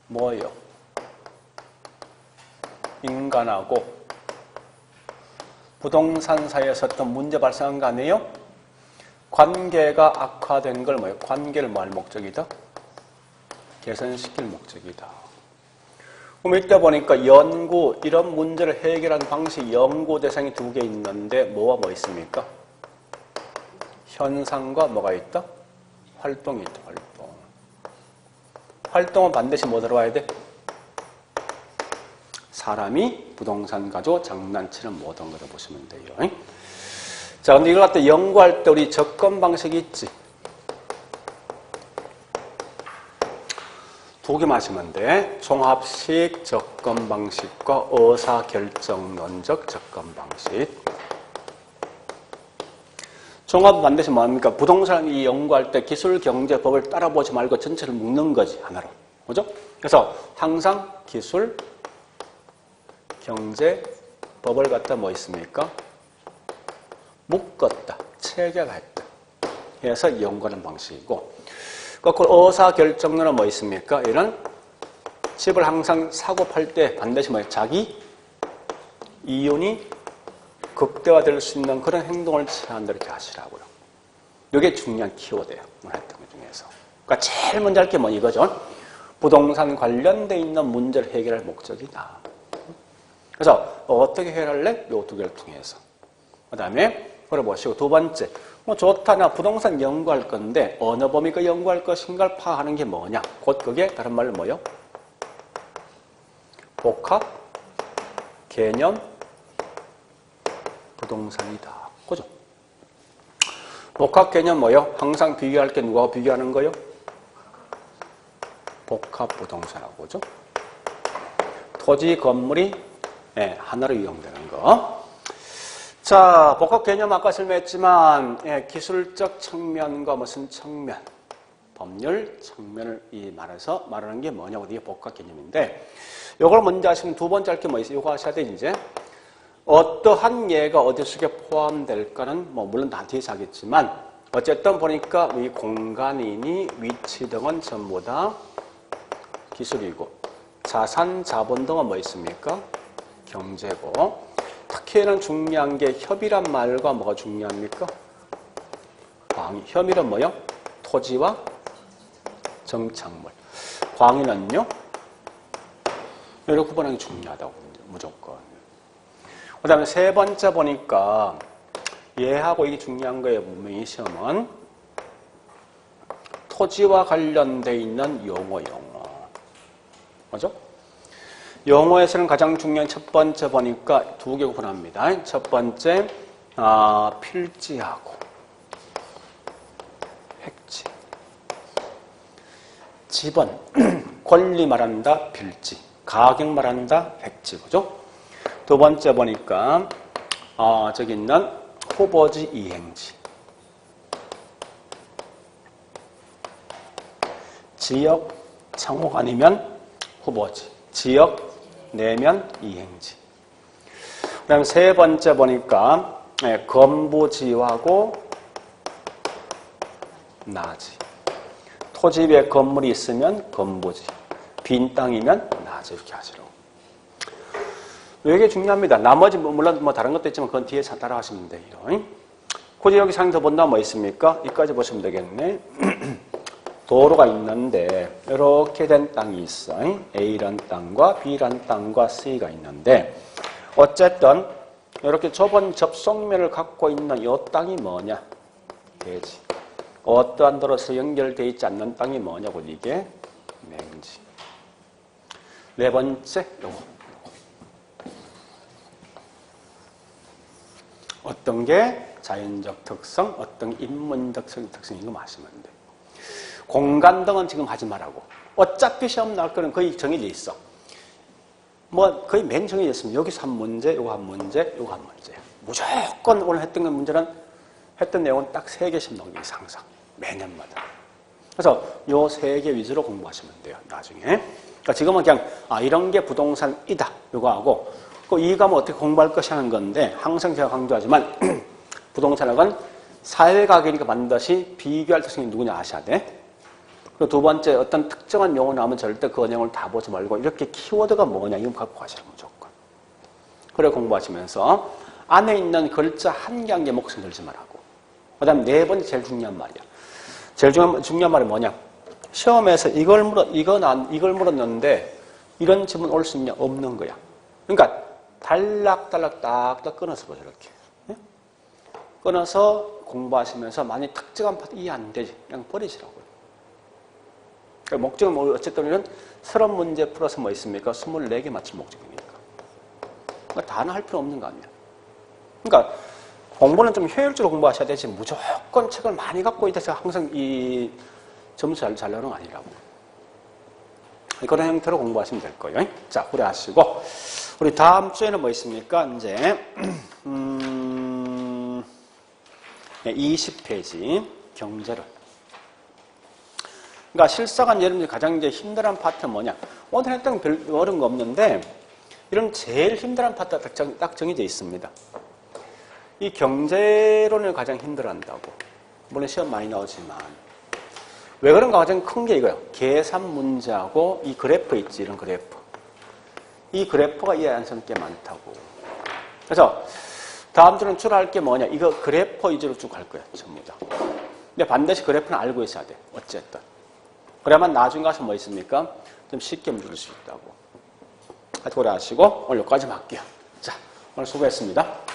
뭐예요? 인간하고 부동산 사이에서 어떤 문제 발생한 거 아니에요? 관계가 악화된 걸 뭐예요? 관계를 뭐 할 목적이다? 개선시킬 목적이다. 그럼 이때 보니까 연구, 이런 문제를 해결하는 방식, 연구 대상이 두 개 있는데 뭐와 뭐 있습니까? 현상과 뭐가 있다? 활동이 있다, 활동. 활동은 반드시 뭐 들어와야 돼? 사람이 부동산 가지고 장난치는 모든 거를 보시면 돼요. 자, 근데 이걸 갖다 연구할 때 우리 접근 방식이 있지. 두 개 마시면 돼. 종합식 접근 방식과 의사결정론적 접근 방식. 종합은 반드시 뭐합니까? 부동산이 연구할 때 기술, 경제, 법을 따라보지 말고 전체를 묶는 거지, 하나로. 그죠? 그래서 항상 기술, 경제, 법을 갖다 뭐 있습니까? 묶었다, 체결했다. 해서 연구하는 방식이고, 거꾸로 의사결정론은 뭐 있습니까? 이런 집을 항상 사고 팔 때 반드시 뭐예요? 자기 이윤이 극대화될 수 있는 그런 행동을 취한다 이렇게 하시라고요. 이게 중요한 키워드예요. 오늘 했던 것 중에서. 그러니까 제일 먼저 할 게 뭐 이거죠? 부동산 관련돼 있는 문제를 해결할 목적이다. 그래서 어떻게 해결할래? 요 두 개를 통해서. 그 다음에 걸어보시고 두 번째, 뭐 좋다, 나 부동산 연구할 건데 어느 범위가 연구할 것인가를 파악하는 게 뭐냐? 곧 그게 다른 말로 뭐요? 복합, 개념, 부동산이다. 그죠? 복합 개념 뭐요? 항상 비교할 게 누가 비교하는 거요? 복합 부동산하고, 그죠? 토지, 건물이 하나로 이용되는 거. 자, 복합 개념 아까 설명했지만 기술적 측면과 무슨 측면, 법률 측면을 말해서 말하는 게 뭐냐고 이게 복합 개념인데, 이걸 먼저 하시면 두 번째 할 게 뭐 있어요? 이거 하셔야 돼 이제. 어떠한 예가 어디 속에 포함될까는 뭐 물론 다 뒤에서 하겠지만 어쨌든 보니까 이 공간이니 위치 등은 전부 다 기술이고 자산, 자본 등은 뭐 있습니까? 경제고 특히는 중요한 게 협의란 말과 뭐가 중요합니까? 광의. 협의는 뭐요? 토지와 정착물. 광의는요? 이렇게 구분하는 게 중요하다고 무조건. 그 다음에 세 번째 보니까 얘하고 이게 중요한 거예요. 분명히 시험은 토지와 관련돼 있는 용어. 맞죠? 용어에서는 가장 중요한 첫 번째 보니까 두 개 구분합니다. 첫 번째 필지하고 획지. 집은 권리 말한다, 필지. 가격 말한다, 획지. 그죠? 두 번째 보니까 저기 있는 후보지 이행지. 지역 창호 아니면 후보지. 지역 내면 이행지. 그 다음에 세 번째 보니까 건부지하고 나지. 토지 위에 건물이 있으면 건부지. 빈 땅이면 나지. 이렇게 하시라고. 이게 중요합니다. 나머지 물론 뭐 다른 것도 있지만 그건 뒤에 따라 하시면 돼요. 굳이 여기 상에 더 본다면 뭐 있습니까? 이까지 보시면 되겠네. 도로가 있는데 이렇게 된 땅이 있어. A란 땅과 B란 땅과 C가 있는데 어쨌든 이렇게 좁은 접속면을 갖고 있는 이 땅이 뭐냐? 대지. 어떠한 도로서 연결되어 있지 않는 땅이 뭐냐고 이게 맹지. 네 번째 요거. 어떤 게 자연적 특성, 어떤 인문적 특성인 거 마시면 돼. 공간 등은 지금 하지 말라고. 어차피 시험 나올 거는 거의 정해져 있어. 뭐 거의 맨 정해져 있으면 여기서 한 문제, 요거 한 문제, 요거 한 문제. 무조건 오늘 했던 문제는 했던 내용은 딱 3개씩 나오는 게 항상 매년마다. 그래서 요 3개 위주로 공부하시면 돼요. 나중에. 그러니까 지금은 그냥 이런 게 부동산이다. 요거 하고 그 이 과목 어떻게 공부할 것이 하는 건데 항상 제가 강조하지만 부동산학은 사회과학이니까 반드시 비교할 특성이 누구냐 아셔야 돼. 그리고 두 번째 어떤 특정한 용어 나오면 절대 그 내용을 다 보지 말고 이렇게 키워드가 뭐냐 이거 갖고 가시는 무조건. 그래 공부하시면서 안에 있는 글자 한 개 한 개 목숨 들지 말라고. 그 다음 네 번째 제일 중요한 말이야. 제일 중요한 말이 뭐냐? 시험에서 이걸 물었는데 이런 질문 올 수 있냐? 없는 거야. 그러니까 달락달락 딱딱 끊어서 보죠. 이렇게. 네? 끊어서 공부하시면서 만약 특정한 파트 이해 안 되지. 그냥 버리시라고요. 그러니까 목적은 뭐 어쨌든 30문제 풀어서 뭐 있습니까? 24개 맞출 목적이니까. 그러니까 다는 할 필요 없는 거 아니야. 그러니까 공부는 좀 효율적으로 공부하셔야 되지 무조건 책을 많이 갖고 있어서 항상 이 점수 잘 나오는 건 아니라고. 그런 형태로 공부하시면 될 거예요. 자, 그래 하시고 우리 다음 주에는 뭐 있습니까? 이제 20페이지 경제론. 그러니까 실사관 여러분들이 가장 이제 힘들어하는 파트는 뭐냐? 오늘 했던 별 어려운 거 없는데 이런 제일 힘들어하는 파트가 딱 정해져 있습니다. 이 경제론을 가장 힘들어한다고. 물론 시험 많이 나오지만 왜 그런가 가장 큰 게 이거예요. 계산 문제하고 이 그래프 있지, 이런 그래프. 이 그래프가 이해 안 되는 게 많다고. 그래서 다음 주는 주로 할 게 뭐냐? 이거 그래프 위주로 쭉 할 거예요, 전부 다. 근데 반드시 그래프는 알고 있어야 돼. 어쨌든. 그래야만 나중에 가서 뭐 있습니까? 좀 쉽게 물을 수 있다고. 하여튼 오래 하시고 오늘 여기까지 할게요. 자, 오늘 수고했습니다.